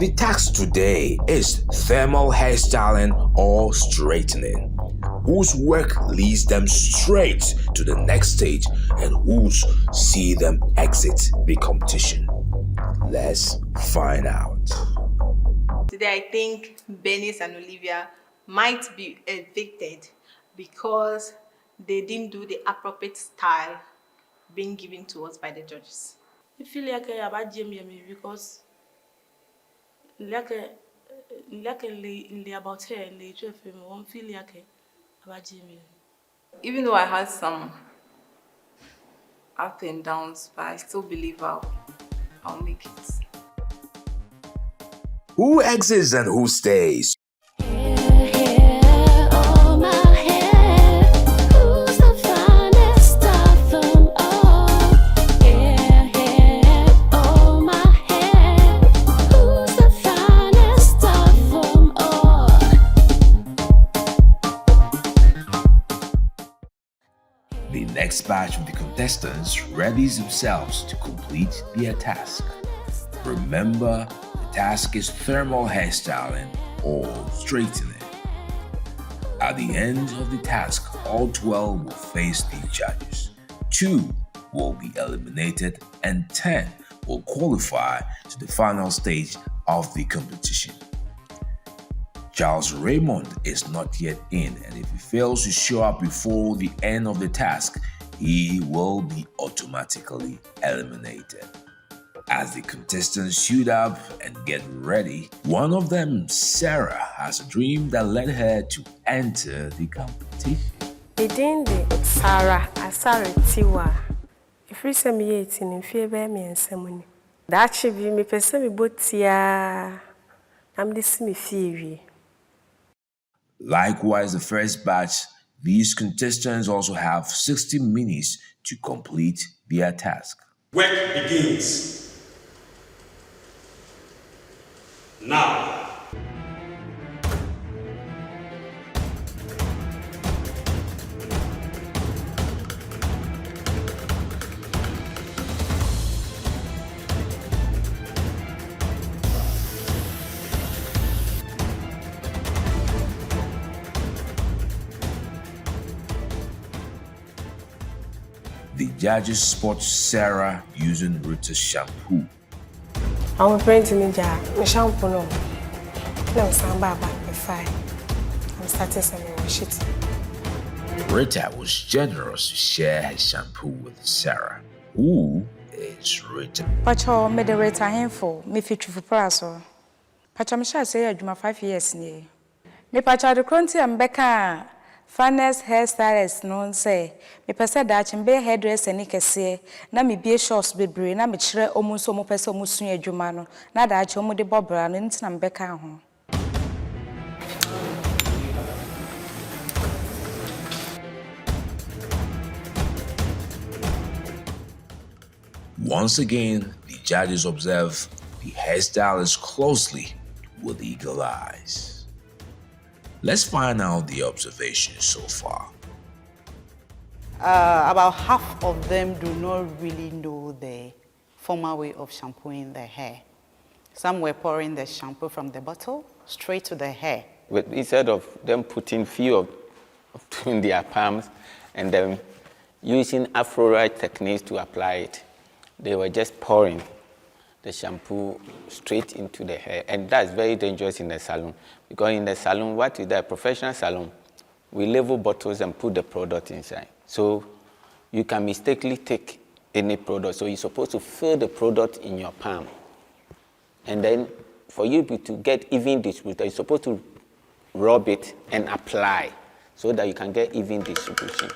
The task today is thermal hairstyling or straightening. Whose work leads them straight to the next stage and whose see them exit the competition? Let's find out. Today I think Bernice and Olivia might be evicted because they didn't do the appropriate style being given to us by the judges. I feel like I about Jamie because like about her and the film won't feel like about Jamie. Even though I had some up and downs, but I still believe I'll make it. Who exits and who stays? The next batch of the contestants readies themselves to complete their task. Remember, the task is thermal hairstyling or straightening. At the end of the task, all 12 will face the judges. 2 will be eliminated and 10 will qualify to the final stage of the competition. Charles Raymond is not yet in, and if he fails to show up before the end of the task, he will be automatically eliminated. As the contestants suit up and get ready, one of them, Sarah, has a dream that led her to enter the competition. Idinde Sarah Asare Tiwa. If we say me 18 in favor me and someone. That should be me person me botia. I'm this me theory. Likewise, the first batch, these contestants also have 60 minutes to complete their task. Work begins now. The judges spot Sarah using Rita's shampoo. I'm printing ninja. My shampoo no. No, samba back fine. I'm starting some wash it. Rita was generous to share her shampoo with Sarah. Who is Rita? Pacho me the Rita handful, me fit for praso. Pacho me shall say you 5 years near. Me pacho the cronty and Becca. Finest hairstylist no say me pese da chimbe hairdresser ni kese na me bie shops bebre na me kire omunso mo pese omusun adwuma no na da ache omu de bobra no ntina mbeka ho. Once again, the judges observe the hairstylist closely with eagle eyes. Let's find out the observations so far. About half of them do not really know the formal way of shampooing their hair. Some were pouring the shampoo from the bottle straight to the hair. But instead of them putting few between their palms and then using Afro-right techniques to apply it, they were just pouring the shampoo straight into the hair, and that's very dangerous in the salon, because in the salon, what is that professional salon, we level bottles and put the product inside. So you can mistakenly take any product. So you're supposed to fill the product in your palm, and then for you to get even distribution, you're supposed to rub it and apply so that you can get even distribution.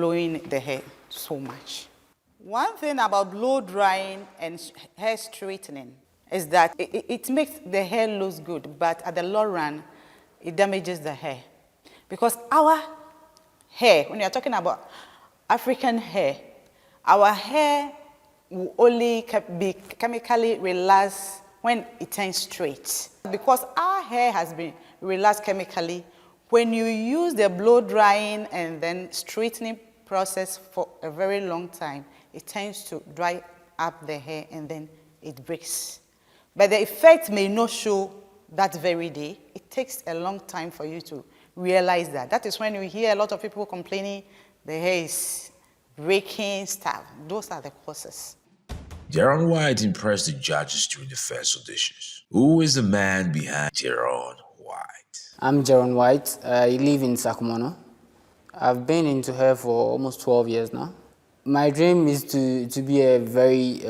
blowing the hair so much. One thing about blow drying and hair straightening is that it makes the hair look good, but at the long run, it damages the hair. Because our hair, when you're talking about African hair, our hair will only be chemically relaxed when it turns straight. Because our hair has been relaxed chemically, when you use the blow drying and then straightening process for a very long time, it tends to dry up the hair and then it breaks. But the effect may not show that very day. It takes a long time for you to realize that. That is when you hear a lot of people complaining the hair is breaking stuff. Those are the causes. Jaron White impressed the judges during the first auditions. Who is the man behind Jaron White? I'm Jaron White. I live in Sakumono. I've been into hair for almost 12 years now. My dream is to be a very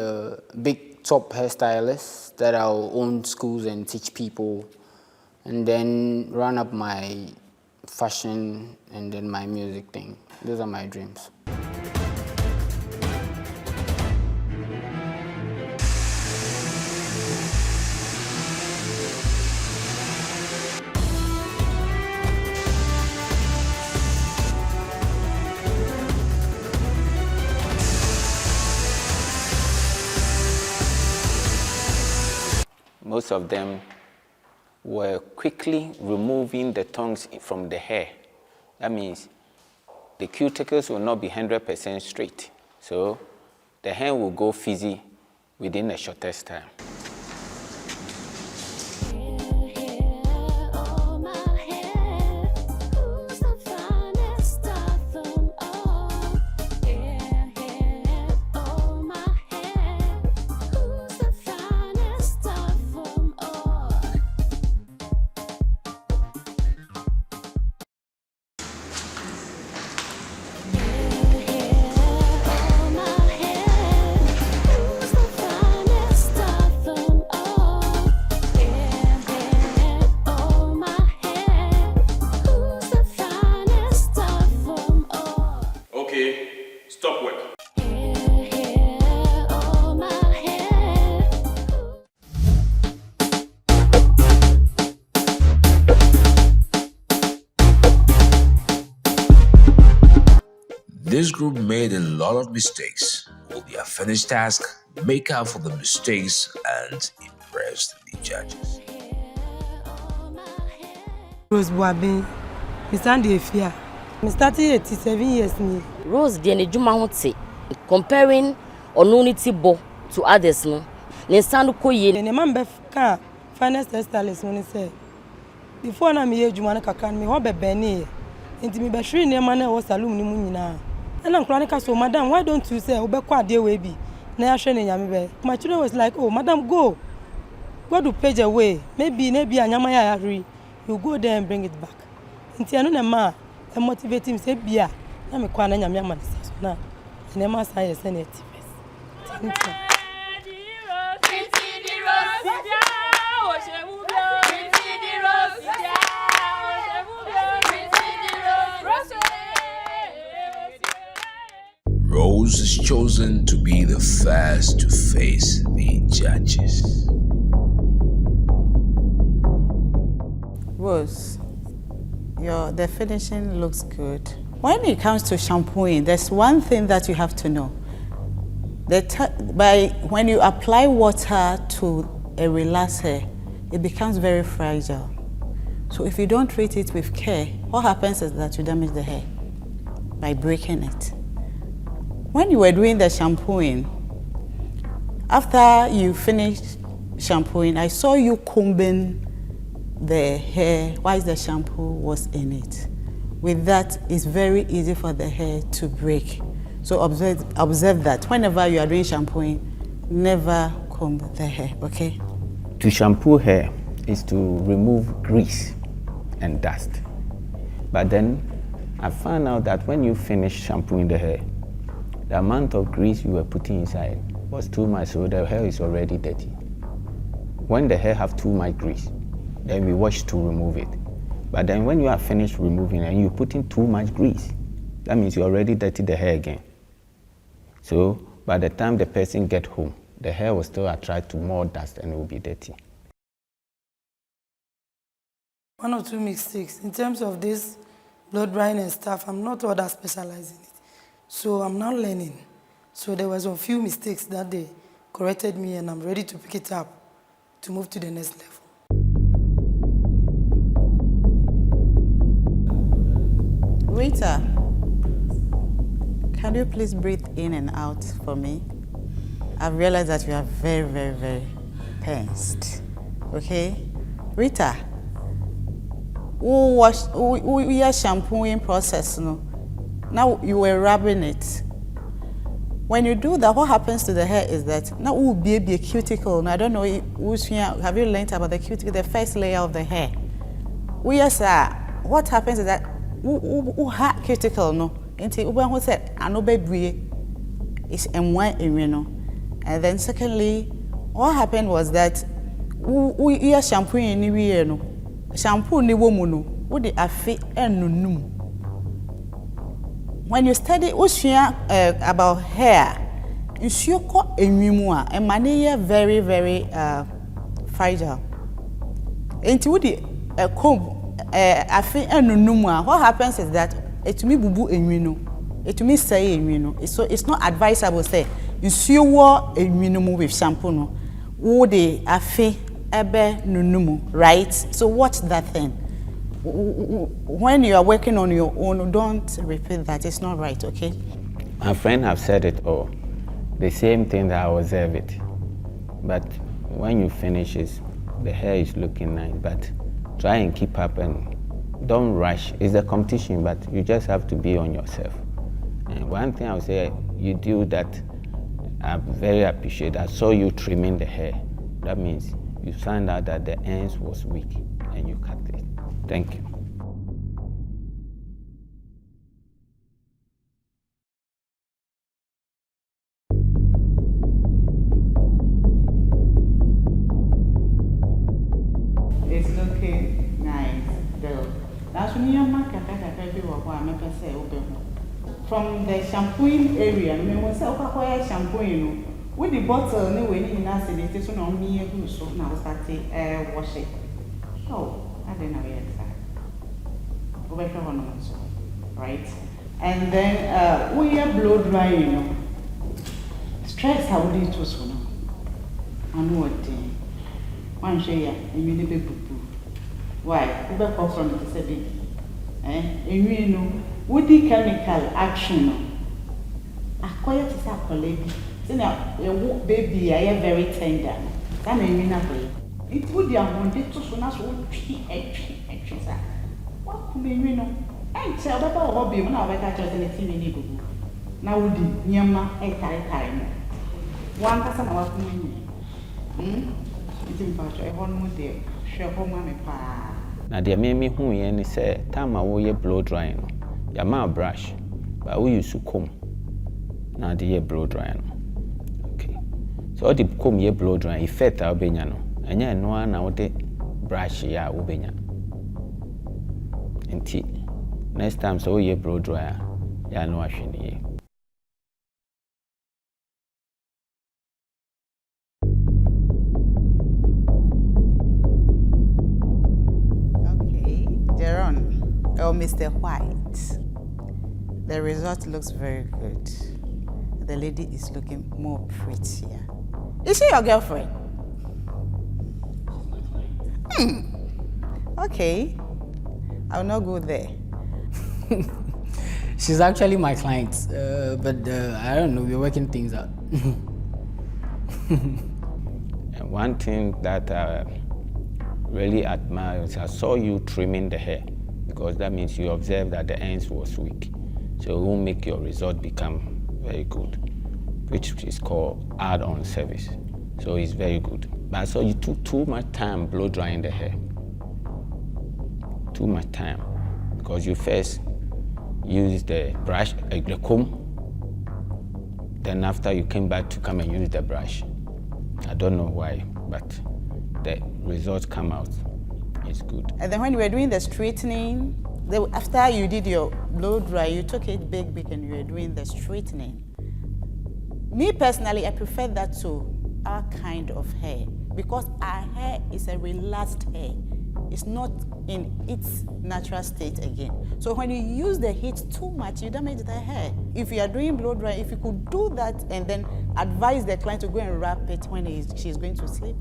big top hairstylist that I'll own schools and teach people and then run up my fashion and then my music thing. Those are my dreams. Most of them were quickly removing the tongues from the hair. That means the cuticles will not be 100% straight. So the hair will go frizzy within the shortest time. Stop work. This group made a lot of mistakes. Will their finished task make up for the mistakes and impress the judges? Rose Boabe, I stand here. I started 87 years now. Rose di ene dwuma ho te comparing onunity bo to others no. Ne stand ko ye. Ne man be ka finance hairstylist no say. Before na me ye dwuma na kaka me ho bebe ne. Enti me be hwere ne ma na wo salon ni mu nyina. And I'm crying, so madam, why don't you say, Obekwa de we be? Na shene nyame be. My children was like, oh, madam, go to page away. Maybe anyama ya hurry. You go there and bring it back. Nti anu na ma, e motivate him say bia. Na me kwa na nyame amanisa so na. Ne ma say yes na activist. Rose is chosen to be the first to face the judges. Rose, the finishing looks good. When it comes to shampooing, there's one thing that you have to know. When you apply water to a relaxed hair, it becomes very fragile. So if you don't treat it with care, what happens is that you damage the hair by breaking it. When you were doing the shampooing, after you finished shampooing, I saw you combing the hair whilst the shampoo was in it. With that, it's very easy for the hair to break. So observe that. Whenever you are doing shampooing, never comb the hair, okay? To shampoo hair is to remove grease and dust. But then I found out that when you finish shampooing the hair, the amount of grease you were putting inside was too much, so the hair is already dirty. When the hair have too much grease, then we wash to remove it. But then when you are finished removing and you put in too much grease, that means you already dirty the hair again. So by the time the person get home, the hair will still attract to more dust and it will be dirty. One or two mistakes. In terms of this blow drying and stuff, I'm not all that specialized in it. So I'm now learning. So there was a few mistakes that they corrected me and I'm ready to pick it up to move to the next level. Rita, can you please breathe in and out for me? I've realized that you are very, very, very tensed. Okay? Rita, we are shampooing process, no? Now you were rubbing it. When you do that, what happens to the hair is that now will be a cuticle. Now, I don't know, have you learned about the cuticle, the first layer of the hair? What happens is that cuticle, no? Who said, I know baby is M1 and then secondly, what happened was that we are shampooing anywhere, no? Shampoo ni woman, what the afi and no. When you study about hair, you see a money very, very fragile. Into the comb, afi and no. What happens is that it me bubu enwino, it me say enwino. So it's not advisable say you see what enwino with shampoo no. Wo de afi ebe nunumu, right? So watch that thing. When you are working on your own, don't repeat that. It's not right, okay? My friend have said it all. The same thing that I observe it. But when you finish it, the hair is looking nice. But try and keep up and don't rush. It's a competition, but you just have to be on yourself. And one thing I would say, you do that, I very appreciate. I saw you trimming the hair. That means you found out that the ends was weak and you cut it. Thank you. It's looking nice, though. That's when you're from the shampooing area, I mean, when I shampooing, with the bottle, anyway, in that city, it's on me, so now start wash it. Oh, I didn't know yet. Right? And then we are blow dry, you know. Stress how would it was now? And what thing? One share, and you need a boo. Why? We back off from it, it's a big. And you know, would the chemical action? Acquire to say, colleague. See now, your baby, I am very tender. That may mean nothing. It would be a wounded to soon as would be a tree. What could be, you know? And tell the hobby when I catch us in a TV. Now, would the Yama a time? One person of me. It's impossible. I want more there. Share home on a pa. Now, there may be who any say, time I will blow drying. Your mouth brush, but we used to comb. Now, the blow drying. Okay. So, the comb ye blow drying, effect our benyano. And yet, no one now the brush ya ubenya. Next time, so ye blow dryer, ya no washing ye. Okay, Jaron, oh Mr. White, the result looks very good. The lady is looking more prettier. Is she your girlfriend? Okay, I'll not go there. She's actually my client, but I don't know, we're working things out. And one thing that I really admire is I saw you trimming the hair, because that means you observed that the ends was weak. So it will make your result become very good, which is called add-on service. So it's very good. But I saw you took too much time blow drying the hair. Too much time, because you first use the brush, the comb, then after you came back to come and use the brush. I don't know why, but the results come out. It's good. And then when we were doing the straightening After you did your blow dry, you took it big and you were doing the straightening. Me personally, I prefer that to our kind of hair because our hair is a relaxed hair. It's not in its natural state again. So when you use the heat too much, you damage the hair. If you are doing blow dry, if you could do that and then advise the client to go and wrap it when she's going to sleep,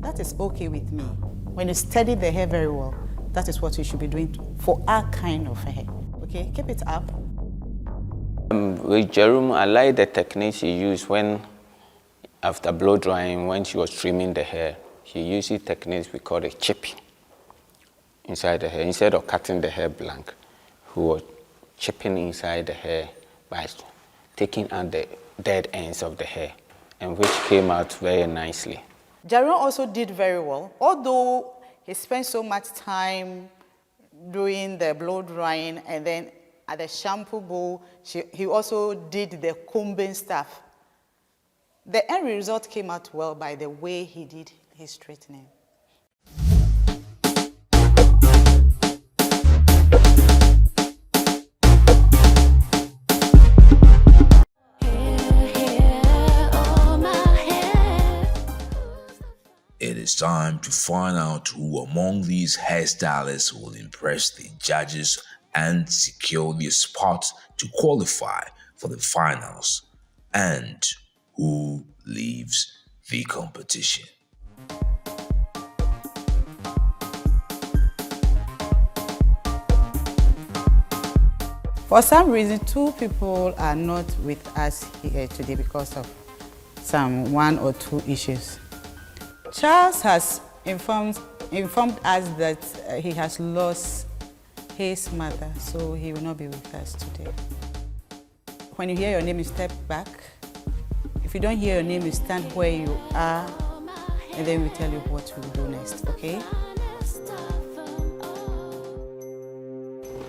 that is okay with me. When you steady the hair very well, that is what you should be doing for our kind of hair. Okay, keep it up. With Jerome, I like the technique she used after blow drying, when she was trimming the hair. She used techniques we call it chipping inside the hair. Instead of cutting the hair blank, who was chipping inside the hair by taking out the dead ends of the hair, and which came out very nicely. Jerome also did very well, although he spent so much time doing the blow drying, and then at the shampoo bowl, he also did the combing stuff. The end result came out well by the way he did his straightening. It is time to find out who among these hairstylists will impress the judges and secure their spot to qualify for the finals, and who leaves the competition. For some reason, two people are not with us here today because of some one or two issues. Charles has informed us that he has lost his mother, so he will not be with us today. When you hear your name, you step back. If you don't hear your name, you stand where you are, and then we tell you what we'll do next, okay?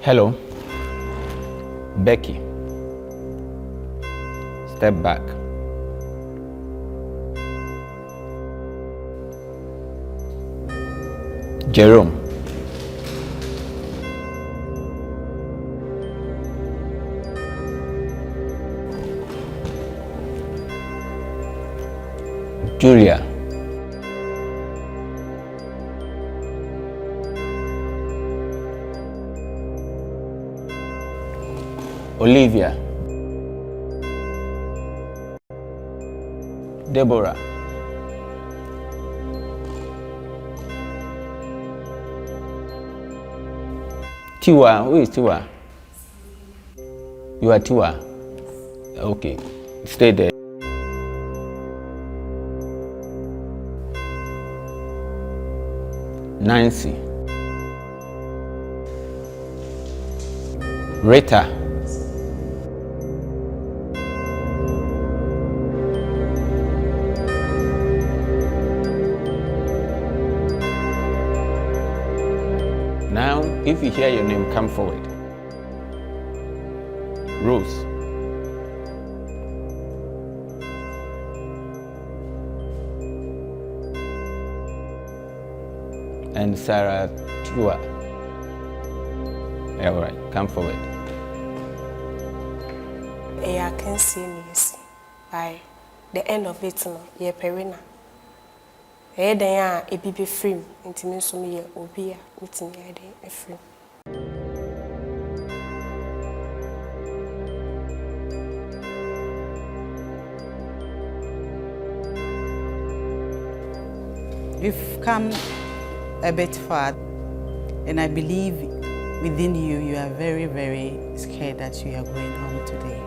Hello, Becky. Step back. Jerome. Julia. Olivia. Deborah. Tiwa, who is Tiwa? You are Tiwa? Okay, stay there. Nancy. Rita. Now, if you hear your name, come forward. Rose. And Sarah Tua. All right, come forward. I can see me by the end of it, no, you're perina. Then it be free, intimate so me or be meeting a free. You've come a bit far, and I believe within you, you are very, very scared that you are going home today.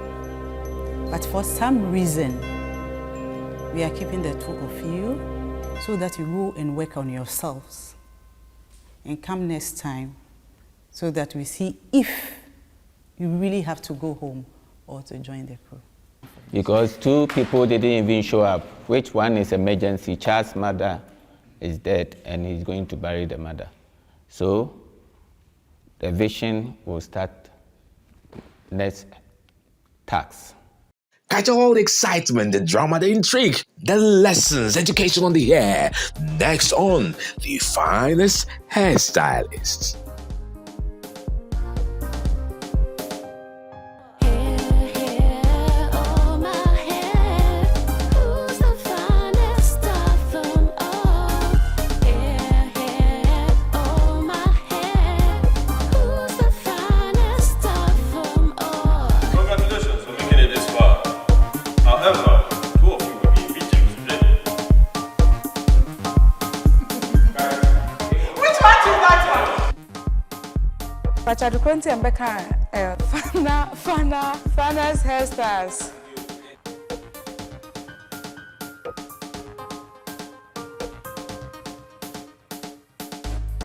But for some reason, we are keeping the two of you so that you go and work on yourselves and come next time so that we see if you really have to go home or to join the crew. Because two people didn't even show up. Which one is emergency? Charles' mother is dead and he's going to bury the mother. So the vision will start next task. Catch all the excitement, the drama, the intrigue, the lessons, education on the hair. Next on The Finest Hairstylist. Pacha the current and Becca, Fana's hairstyles.